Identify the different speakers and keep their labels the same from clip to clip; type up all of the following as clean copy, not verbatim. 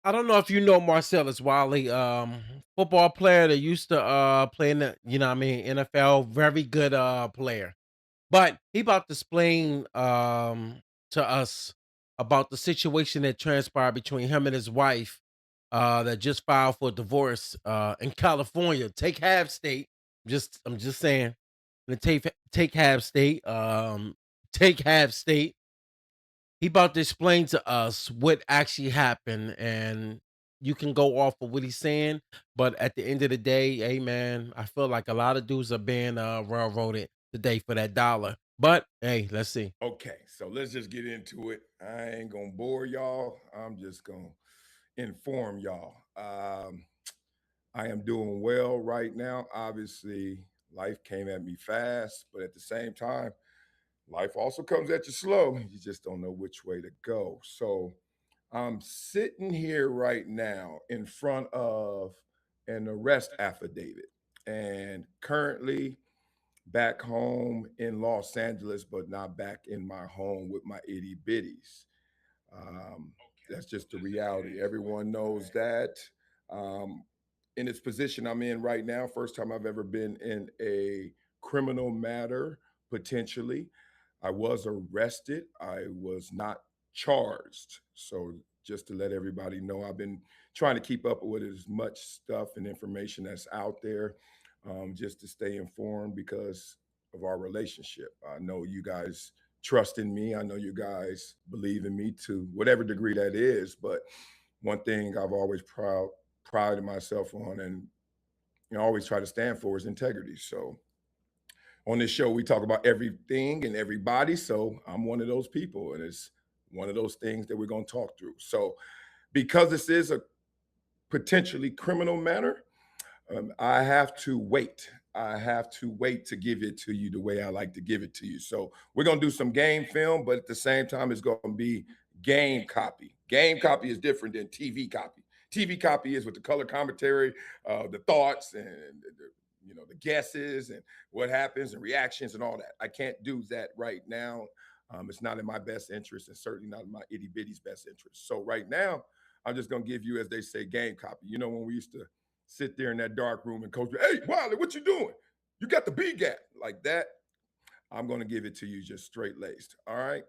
Speaker 1: I don't know if you know Marcellus Wiley, football player that used to play in the, you know what I mean, NFL, very good player. But he about to explain to us about the situation that transpired between him and his wife that just filed for divorce in California. Take half state. I'm just saying. Take half state. Take half state. He about to explain to us what actually happened, and you can go off of what he's saying, but at the end of the day, hey man, I feel like a lot of dudes are being railroaded today for that dollar. But hey, let's see.
Speaker 2: Okay, so let's just get into it. I ain't gonna bore y'all. I'm just gonna inform y'all. I am doing well right now. Obviously, life came at me fast, but at the same time, life also comes at you slow. You just don't know which way to go. So I'm sitting here right now in front of an arrest affidavit, and currently back home in Los Angeles, but not back in my home with my itty bitties. Um, that's just the reality. Everyone knows that. Um, in its position I'm in right now, first time I've ever been in a criminal matter, potentially. I was arrested. I was not charged. So, just to let everybody know, I've been trying to keep up with as much stuff and information that's out there, just to stay informed because of our relationship. I know you guys trust in me. I know you guys believe in me to whatever degree that is. But one thing I've always prided myself on, and always try to stand for, is integrity. So on this show, we talk about everything and everybody. So I'm one of those people, and it's one of those things that we're going to talk through. So because this is a potentially criminal matter, I have to wait. I have to wait to give it to you the way I like to give it to you. So we're gonna do some game film, but at the same time, it's gonna be game copy. Game copy is different than TV copy. TV copy is with the color commentary, the thoughts, and the guesses and what happens and reactions and all that. I can't do that right now. It's not in my best interest, and certainly not in my itty bitty's best interest. So right now, I'm just gonna give you, as they say, game copy. You know, when we used to sit there in that dark room and coach, hey, Wiley, what you doing? You got the B gap like that. I'm going to give it to you just straight laced. All right.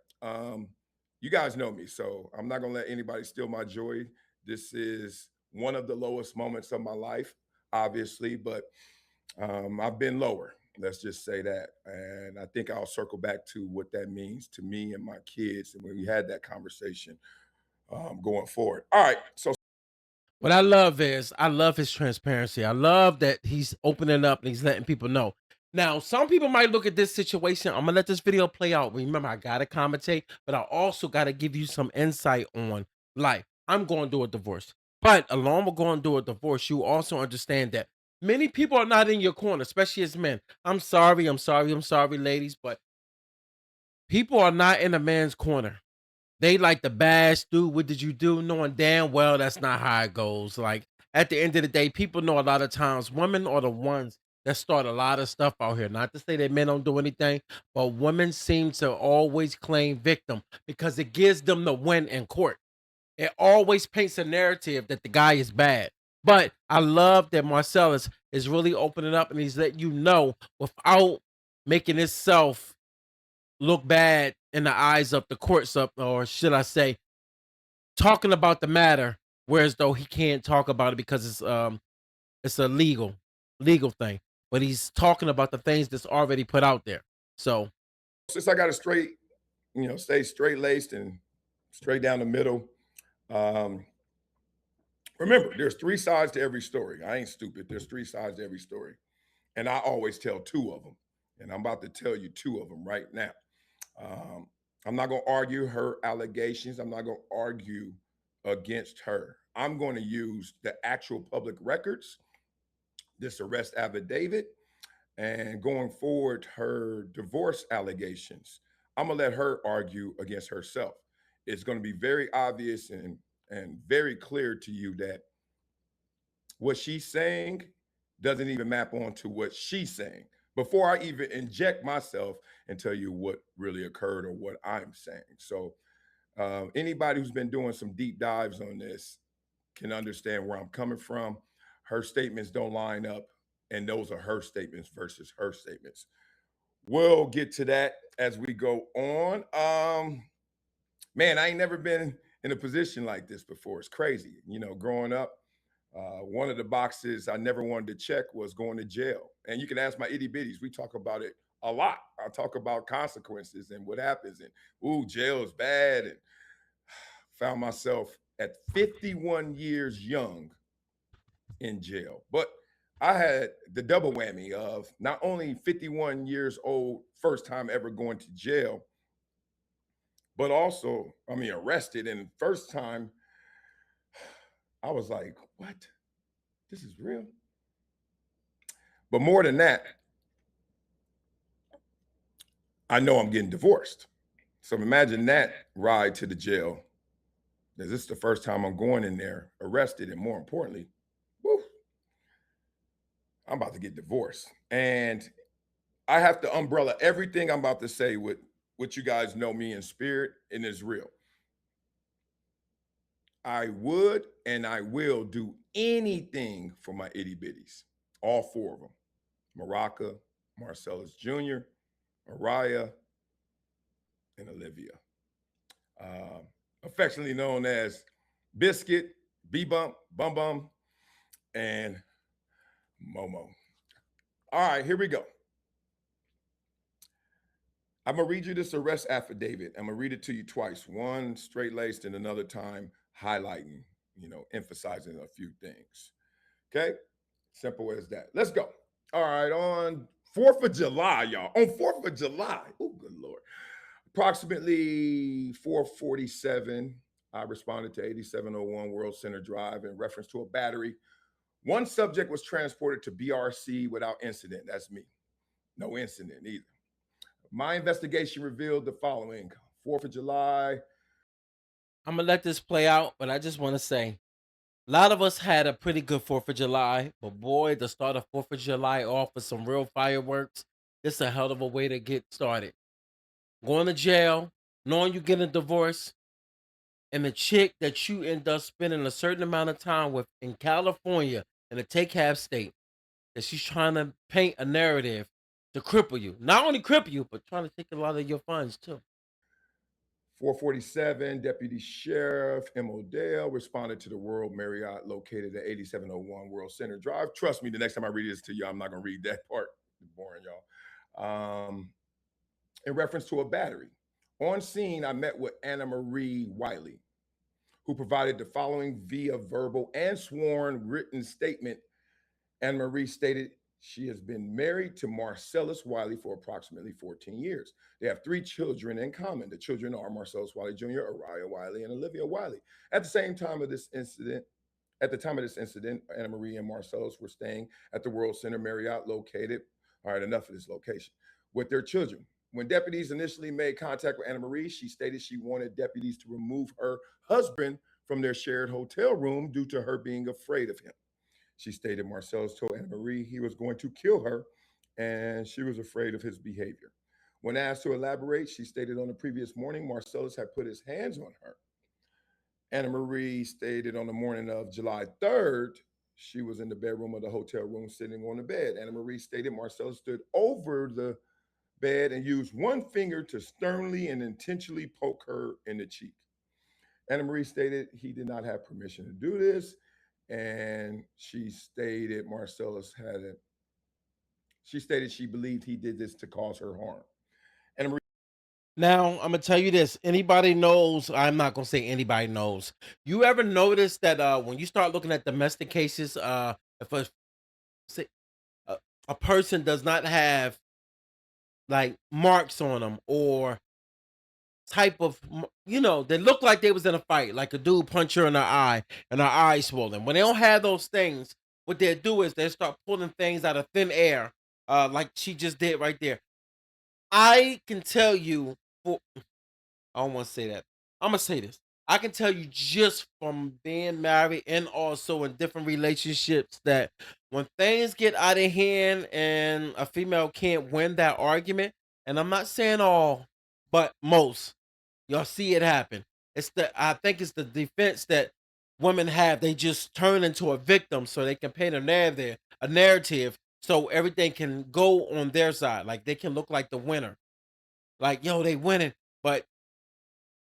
Speaker 2: You guys know me, so I'm not going to let anybody steal my joy. This is one of the lowest moments of my life, obviously, but I've been lower. Let's just say that. And I think I'll circle back to what that means to me and my kids. And when we had that conversation going forward. All right. So
Speaker 1: What I love is I love his transparency. I love that he's opening up and he's letting people know. Now, some people might look at this situation. I'm gonna let this video play out. Remember, I gotta commentate, but I also gotta give you some insight on life. I'm going through a divorce, but along with going through a divorce, you also understand that many people are not in your corner, especially as men. I'm sorry, ladies, but people are not in a man's corner. They like the bash, dude. What did you do? Knowing damn well that's not how it goes. Like at the end of the day, people know a lot of times women are the ones that start a lot of stuff out here. Not to say that men don't do anything, but women seem to always claim victim because it gives them the win in court. It always paints a narrative that the guy is bad. But I love that Marcellus is really opening up and he's letting you know without making himself look bad in the eyes of the courts up, or should I say, talking about the matter, whereas though he can't talk about it because it's a legal thing. But he's talking about the things that's already put out there. So
Speaker 2: since I got a straight, stay straight laced and straight down the middle. Um, Remember, there's three sides to every story. I ain't stupid. There's three sides to every story. And I always tell two of them. And I'm about to tell you two of them right now. Um, I'm not going to argue her allegations. I'm not going to argue against her. I'm going to use the actual public records, this arrest affidavit, and going forward, her divorce allegations. I'm going to let her argue against herself. It's going to be very obvious and very clear to you that what she's saying doesn't even map onto what she's saying before I even inject myself and tell you what really occurred or what I'm saying. So, anybody who's been doing some deep dives on this, can understand where I'm coming from. Her statements don't line up, and those are her statements versus her statements. We'll get to that as we go on. Man, I ain't never been in a position like this before. It's crazy. Growing up, one of the boxes I never wanted to check was going to jail. And you can ask my itty bitties. We talk about it a lot. I talk about consequences and what happens. And ooh, jail is bad. And found myself at 51 years young in jail. But I had the double whammy of not only 51 years old, first time ever going to jail, but also, I mean, arrested. And first time, I was like, what? This is real? But more than that, I know I'm getting divorced. So imagine that ride to the jail. This is the first time I'm going in there, arrested, and more importantly, woo, I'm about to get divorced. And I have to umbrella everything I'm about to say with what you guys know me in spirit, and it's real. I would and I will do anything for my itty bitties, all four of them: Maraca, Marcellus Jr., Mariah, and Olivia. Uh, Affectionately known as Biscuit, B Bump, Bum Bum, and Momo. All right, here we go. I'm gonna read you this arrest affidavit. I'm gonna read it to you twice, one straight laced and another time highlighting, emphasizing a few things. Okay, simple as that. Let's go. All right, on 4th of July, y'all. On 4th of July. Oh, good Lord. Approximately 4:47, I responded to 8701 World Center Drive in reference to a battery. One subject was transported to BRC without incident. That's me. No incident either. My investigation revealed the following: 4th of July.
Speaker 1: I'm gonna let this play out, but I just want to say a lot of us had a pretty good 4th of July, but boy, to start a 4th of July off with some real fireworks, it's a hell of a way to get started. Going to jail, knowing you get a divorce, and the chick that you end up spending a certain amount of time with in California in a take half state, that she's trying to paint a narrative to cripple you. Not only cripple you, but trying to take a lot of your funds too.
Speaker 2: 4:47, Deputy Sheriff M. Odell responded to the World Marriott located at 8701 World Center Drive. Trust me, the next time I read this to you, I'm not going to read that part. It's boring, y'all. In reference to a battery. On scene, I met with Anna Marie Wiley, who provided the following via verbal and sworn written statement. Anna Marie stated she has been married to Marcellus Wiley for approximately 14 years. They have three children in common. The children are Marcellus Wiley Jr., Araya Wiley, and Olivia Wiley. At the same time of this incident, at the time of this incident, Anna Marie and Marcellus were staying at the World Center Marriott located, all right, enough of this location, with their children. When deputies initially made contact with Anna Marie, she stated she wanted deputies to remove her husband from their shared hotel room due to her being afraid of him. She stated Marcellus told Anna Marie he was going to kill her and she was afraid of his behavior. When asked to elaborate, she stated on the previous morning Marcellus had put his hands on her. Anna Marie stated on the morning of July 3rd, she was in the bedroom of the hotel room sitting on the bed. Anna Marie stated Marcellus stood over the bed and used one finger to sternly and intentionally poke her in the cheek. Anna Marie stated he did not have permission to do this, and she stated Marcellus had it. She stated she believed he did this to cause her harm. Anna Marie.
Speaker 1: Now, I'm gonna tell you this. Anybody knows, I'm not gonna say anybody knows. You ever notice that when you start looking at domestic cases, if say, a, a person does not have like marks on them or type of they look like they was in a fight, like a dude punch her in her eye and her eye swollen. When they don't have those things, what they do is they start pulling things out of thin air, like she just did right there. I can tell you for I don't want to say that. I'm gonna say this. I can tell you just from being married and also in different relationships that when things get out of hand and a female can't win that argument, and I'm not saying all, but most, y'all see it happen. I think it's the defense that women have. They just turn into a victim so they can paint a narrative so everything can go on their side. Like they can look like the winner. Like, yo, they winning. But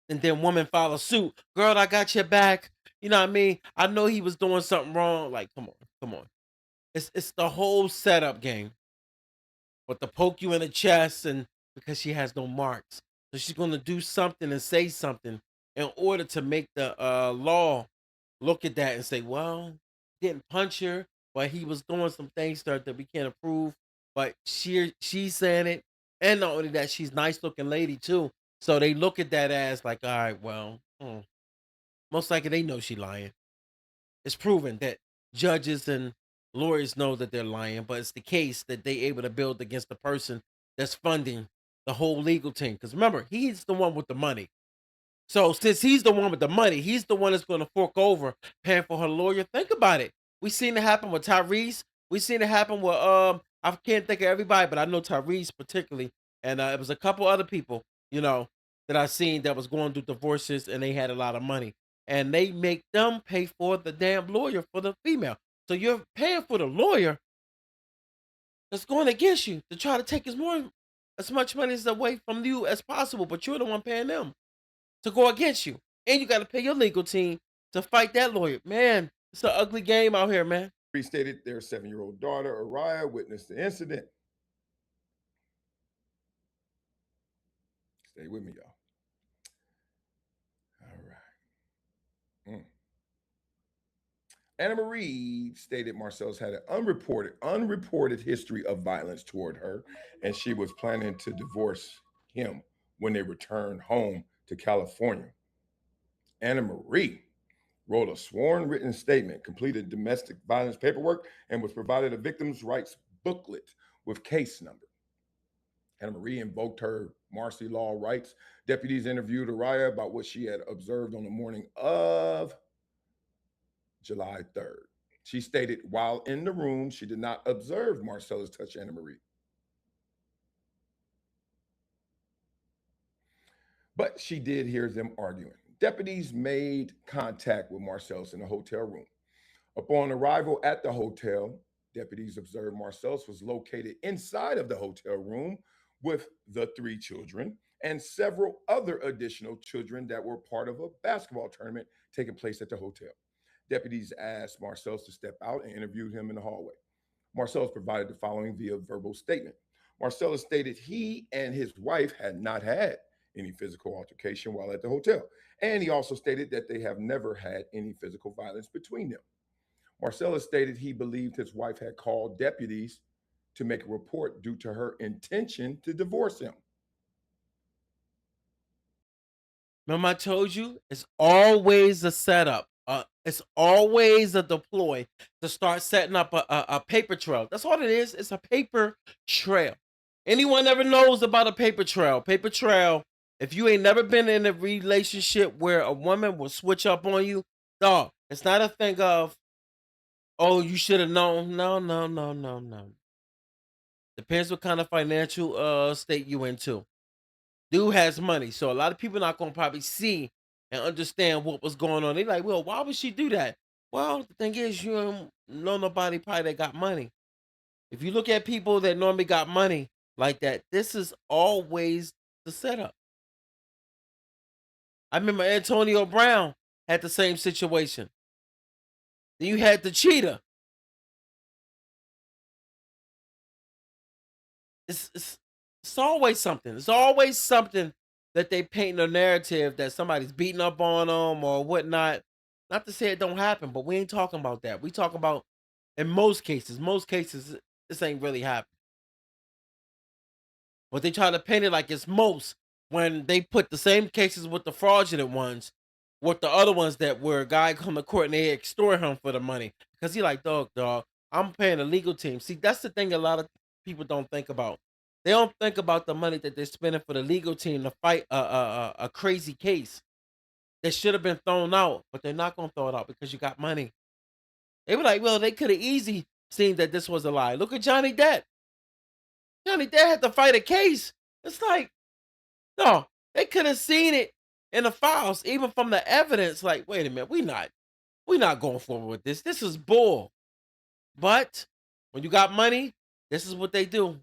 Speaker 1: and then women follow suit. Girl, I got your back. You know what I mean? I know he was doing something wrong. Like, come on, come on. It's the whole setup game. But to poke you in the chest and because she has no marks. So she's gonna do something and say something in order to make the law look at that and say, well, he didn't punch her, but he was doing some things to her that we can't approve. But she's saying it. And not only that, she's nice looking lady too. So they look at that as like, all right, well, most likely they know she lying. It's proven that judges and lawyers know that they're lying, but it's the case that they able to build against the person that's funding the whole legal team. Because remember, he's the one with the money. So since he's the one with the money, he's the one that's going to fork over paying for her lawyer. Think about it. We seen it happen with Tyrese. We seen it happen with I can't think of everybody, but I know Tyrese particularly, and it was a couple other people, you know, that I seen that was going through divorces and they had a lot of money, and they make them pay for the damn lawyer for the female. So you're paying for the lawyer that's going against you to try to take as much money as away from you as possible, but you're the one paying them to go against you. And you got to pay your legal team to fight that lawyer. Man, it's an ugly game out here, man.
Speaker 2: Stated their 7-year-old daughter, Araya, witnessed the incident. Stay with me, y'all. All right. Anna Marie stated Marcellus had an unreported history of violence toward her, and she was planning to divorce him when they returned home to California. Anna Marie wrote a sworn written statement, completed domestic violence paperwork, and was provided a victims' rights booklet with case number. Anna Marie invoked her Marcy Law rights. Deputies interviewed Araya about what she had observed on the morning of July 3rd. She stated while in the room, she did not observe Marcellus touch Anna Marie. But she did hear them arguing. Deputies made contact with Marcellus in the hotel room. Upon arrival at the hotel, deputies observed Marcellus was located inside of the hotel room with the 3 children and several other additional children that were part of a basketball tournament taking place at the hotel. Deputies asked Marcellus to step out and interviewed him in the hallway. Marcellus provided the following via verbal statement. Marcellus stated he and his wife had not had any physical altercation while at the hotel, and he also stated that they have never had any physical violence between them. Marcellus stated he believed his wife had called deputies to make a report due to her intention to divorce him.
Speaker 1: Remember, I told you it's always a setup. It's always a deploy to start setting up a paper trail. That's all it is. It's a paper trail. Anyone ever knows about a paper trail? Paper trail. If you ain't never been in a relationship where a woman will switch up on you, dog, it's not a thing of, oh, you should have known. No, no, no, no, no. Depends what kind of financial state you into. Dude has money, so a lot of people not gonna probably see and understand what was going on. They like, well, why would she do that? Well, the thing is, you don't know nobody probably that got money. If you look at people that normally got money like that, this is always the setup. I remember Antonio Brown had the same situation. Then you had the cheetah. It's it's always something. It's always something that they paint a narrative that somebody's beating up on them or whatnot. Not to say it don't happen, but we ain't talking about that. We talk about in most cases, this ain't really happening. But they try to paint it like it's most when they put the same cases with the fraudulent ones with the other ones that where a guy come to court and they extort him for the money. Because he like, dog, I'm paying a legal team. See, that's the thing a lot of people don't think about. They don't think about the money that they're spending for the legal team to fight a crazy case that should have been thrown out, but they're not gonna throw it out because you got money. They were like, well, they could have easily seen that this was a lie. Look at Johnny Depp. Johnny Depp had to fight a case. It's like, no, they could have seen it in the files, even from the evidence. Like, wait a minute, we not. We're not going forward with this. This is bull. But when you got money, this is what they do.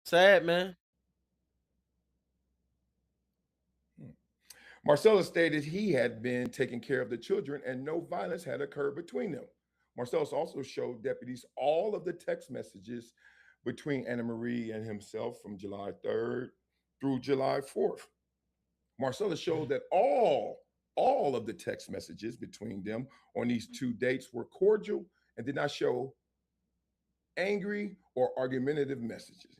Speaker 1: Sad, man.
Speaker 2: Marcellus stated he had been taking care of the children and no violence had occurred between them. Marcellus also showed deputies all of the text messages between Anna Marie and himself from July 3rd through July 4th. Marcellus showed that all of the text messages between them on these two dates were cordial and did not show angry or argumentative messages.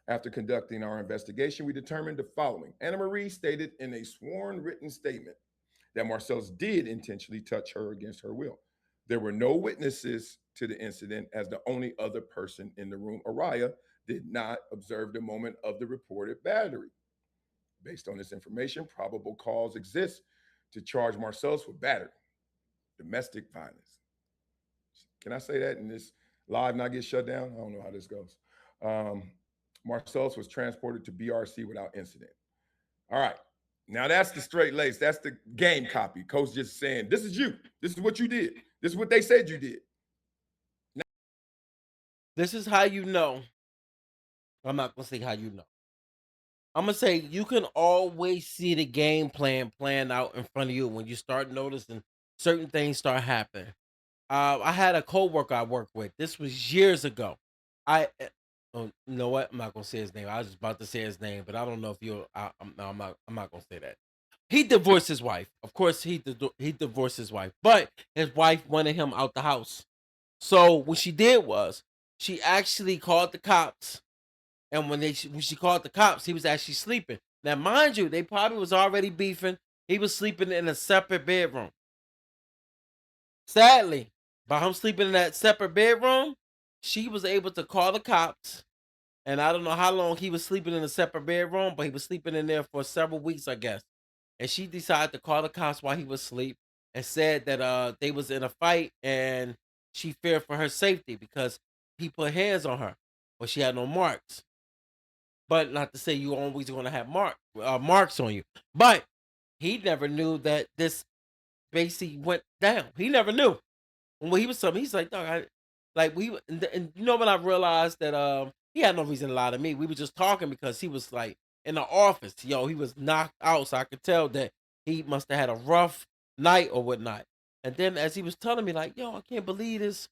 Speaker 2: After conducting our investigation, we determined the following. Anna Marie stated in a sworn written statement that Marcellus did intentionally touch her against her will. There were no witnesses to the incident, as the only other person in the room, Araya, did not observe the moment of the reported battery. Based on this information, probable cause exists to charge Marcellus with battery, domestic violence. Can I say that in this live not get shut down? I don't know how this goes. Um, Marcellus was transported to BRC without incident. All right. Now that's the straight lace. That's the game copy. Coach just saying, this is you. This is what you did. This is what they said you did.
Speaker 1: This is how you know. I'm not gonna say how you know. I'm gonna say you can always see the game plan playing out in front of you when you start noticing certain things start happening. I had a coworker I worked with. This was years ago. Oh, you know what? I'm not gonna say his name. I was just about to say his name, but I don't know if you. No, I'm not. I'm not gonna say that. He divorced his wife. Of course, he divorced his wife, but his wife wanted him out the house. So what she did was she actually called the cops, and when she called the cops, he was actually sleeping. Now, mind you, they probably was already beefing. He was sleeping in a separate bedroom. Sadly, by him sleeping in that separate bedroom, she was able to call the cops. And I don't know how long he was sleeping in a separate bedroom, but he was sleeping in there for several weeks, I guess. And she decided to call the cops while he was asleep and said that they was in a fight and she feared for her safety because he put hands on her, but she had no marks. But not to say you always going to have marks on you. But he never knew that this basically went down. He never knew. And when he was telling me, he's like, dog, and you know when I realized that he had no reason to lie to me. We were just talking because he was like in the office. Yo, he was knocked out, so I could tell that he must have had a rough night or whatnot. And then as he was telling me, like, yo, I can't believe this.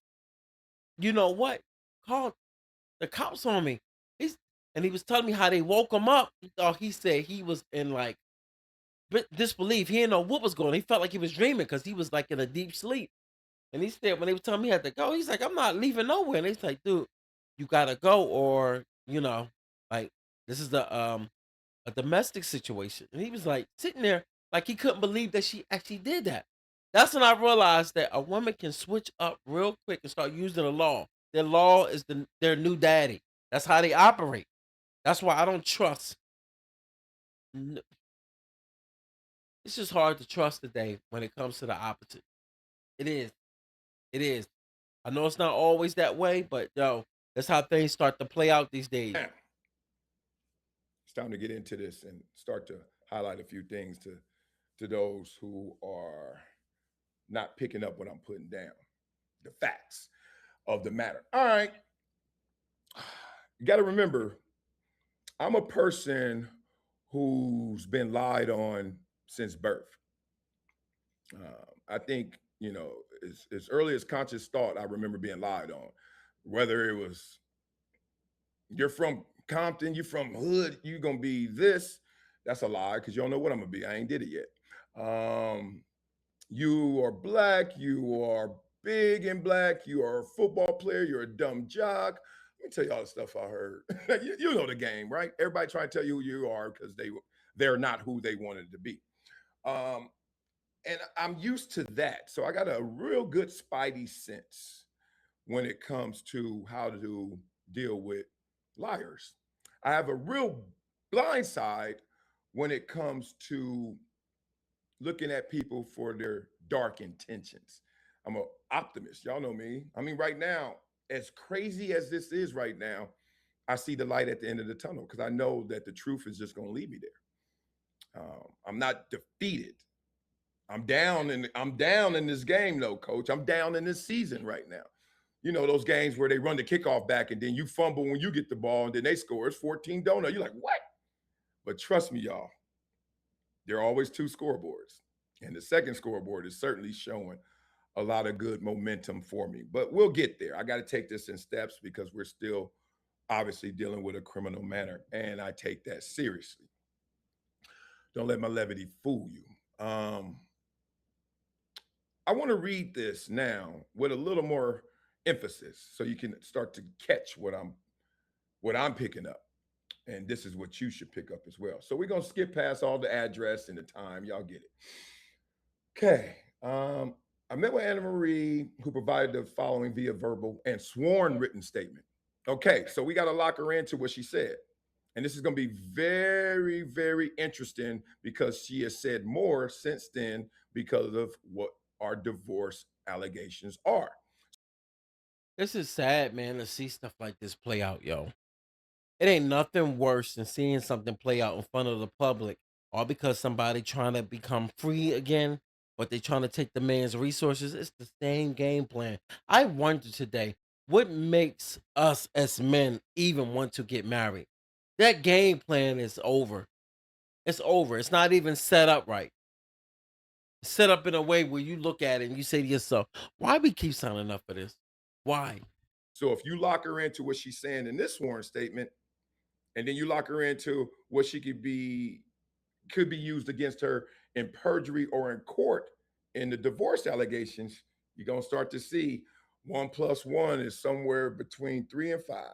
Speaker 1: You know what? Called the cops on me. He's and he was telling me how they woke him up. He said he was in like disbelief. He didn't know what was going on. He felt like he was dreaming because he was like in a deep sleep. And he said when they were telling me he had to go, he's like, I'm not leaving nowhere. And he's like, dude, you gotta go, or like this is the a domestic situation. And he was like sitting there like he couldn't believe that she actually did that. That's when I realized that a woman can switch up real quick and start using the law. Their law is their new daddy. That's how they operate. That's why I don't trust. n- It's just hard to trust today when it comes to the opposite. It is. It is. I know it's not always that way, but yo, that's how things start to play out these days.
Speaker 2: Now, it's time to get into this and start to highlight a few things to those who are not picking up what I'm putting down, the facts of the matter. All right. You got to remember, I'm a person who's been lied on since birth. I think, as early as conscious thought, I remember being lied on. Whether it was you're from Compton, you're from hood, you're gonna be this. That's a lie because you don't know what I'm gonna be. I ain't did it yet. You are black, you are big and black, you are a football player, you're a dumb jock. Let me tell you all the stuff I heard. You know the game, right? Everybody trying to tell you who you are because they're not who they wanted to be. Um, and I'm used to that. So I got a real good spidey sense when it comes to how to deal with liars. I have a real blind side when it comes to looking at people for their dark intentions. I'm an optimist. Y'all know me. I mean, right now, as crazy as this is right now, I see the light at the end of the tunnel because I know that the truth is just going to lead me there. I'm not defeated. I'm down in this game though, coach. I'm down in this season right now. You know, those games where they run the kickoff back and then you fumble when you get the ball and then they score. It's 14 donut. You're like, what? But trust me, y'all, there are always two scoreboards. And the second scoreboard is certainly showing a lot of good momentum for me. But we'll get there. I got to take this in steps because we're still obviously dealing with a criminal matter. And I take that seriously. Don't let my levity fool you. I want to read this now with a little more emphasis so you can start to catch what I'm picking up. And this is what you should pick up as well. So we're gonna skip past all the address and the time. Y'all get it. Okay. I met with Anna Marie, who provided the following via verbal and sworn written statement. Okay, so we got to lock her into what she said. And this is going to be very, very interesting because she has said more since then because of what our divorce allegations are.
Speaker 1: This is sad, man, to see stuff like this play out, yo. It ain't nothing worse than seeing something play out in front of the public, all because somebody trying to become free again, but they trying to take the man's resources. It's the same game plan. I wonder today, what makes us as men even want to get married? That game plan is over. It's over. It's not even set up right. It's set up in a way where you look at it and you say to yourself, why we keep signing up for this? Why?
Speaker 2: So if you lock her into what she's saying in this sworn statement, and then you lock her into what she could be used against her in perjury or in court in the divorce allegations, you're gonna start to see 1 plus 1 is somewhere between 3 and 5.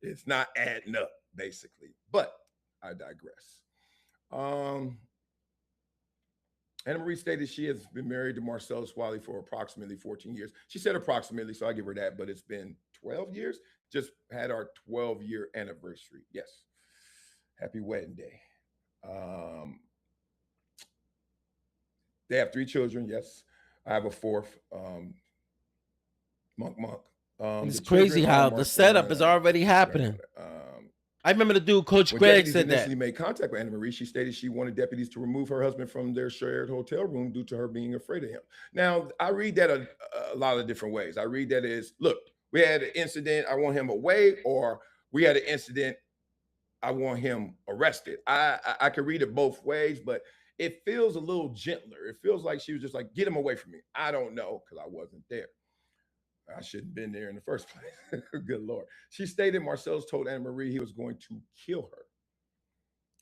Speaker 2: It's not adding up, basically. But I digress. Um, Anna Marie stated she has been married to Marcellus Wiley for approximately 14 years. She said approximately, so I give her that, but it's been 12 years. Just had our 12-year anniversary. Yes. Happy wedding day. Um, they have 3 children. Yes. I have a fourth, Monk Monk.
Speaker 1: And
Speaker 2: The
Speaker 1: it's crazy
Speaker 2: children are
Speaker 1: how the setup is already happening.
Speaker 2: grandmother.
Speaker 1: I remember the dude, Coach
Speaker 2: When
Speaker 1: Greg,
Speaker 2: deputies
Speaker 1: said that.
Speaker 2: initially made contact with Anna Marie, she stated she wanted deputies to remove her husband from their shared hotel room due to her being afraid of him. Now, I read that a lot of different ways. I read that as, look, we had an incident, I want him away, or we had an incident, I want him arrested. I can read it both ways, but it feels a little gentler. It feels like she was just like, get him away from me. I don't know because I wasn't there. I shouldn't have been there in the first place. Good Lord. She stated Marcellus told Anna Marie he was going to kill her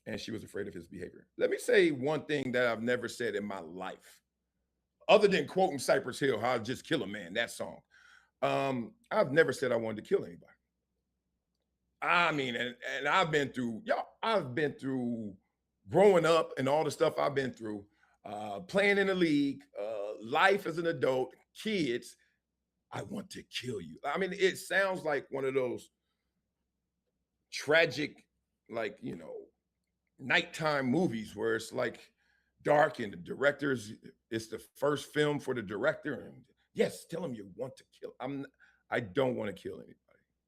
Speaker 2: and she was afraid of his behavior. Let me say one thing that I've never said in my life, other than quoting Cypress Hill, how I just kill a man, that song. I've never said I wanted to kill anybody. I mean, and I've been through, y'all, I've been through growing up and all the stuff I've been through, playing in the league, life as an adult, kids. I want to kill you. I mean, it sounds like one of those tragic, like, nighttime movies where it's like dark and the director's, it's the first film for the director. And yes, tell him you want to kill. I don't want to kill anybody.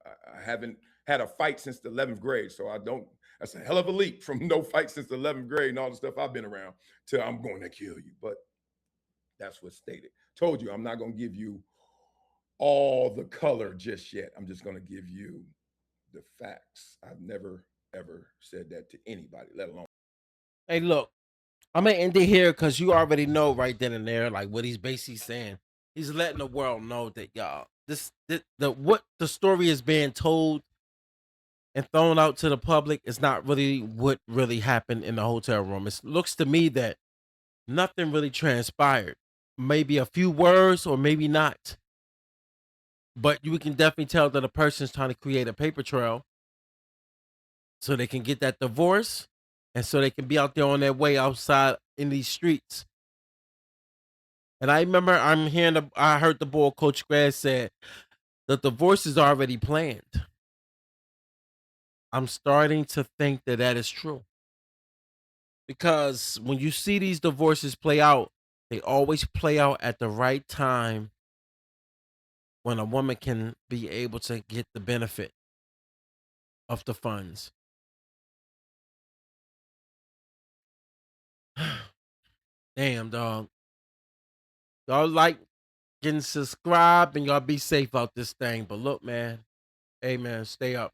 Speaker 2: I haven't had a fight since the 11th grade. So I don't, that's a hell of a leap from no fight since the 11th grade and all the stuff I've been around to I'm going to kill you. But that's what's stated. Told you, I'm not going to give you all the color just yet. I'm just going to give you the facts. I've never, ever said that to anybody, let alone.
Speaker 1: Hey, look, I'm gonna end it here because you already know right then and there, like what he's basically saying. He's letting the world know that y'all, the what the story is being told and thrown out to the public is not really what really happened in the hotel room. It looks to me that nothing really transpired. Maybe a few words or maybe not. But you can definitely tell that a person's trying to create a paper trail so they can get that divorce and so they can be out there on their way outside in these streets. And I remember I heard the boy Coach Greg said the divorce is already planned. I'm starting to think that that is true. Because when you see these divorces play out, they always play out at the right time when a woman can be able to get the benefit of the funds. Damn, dog. Y'all like getting subscribed and y'all be safe out this thing. But look, man. Hey, man, stay up.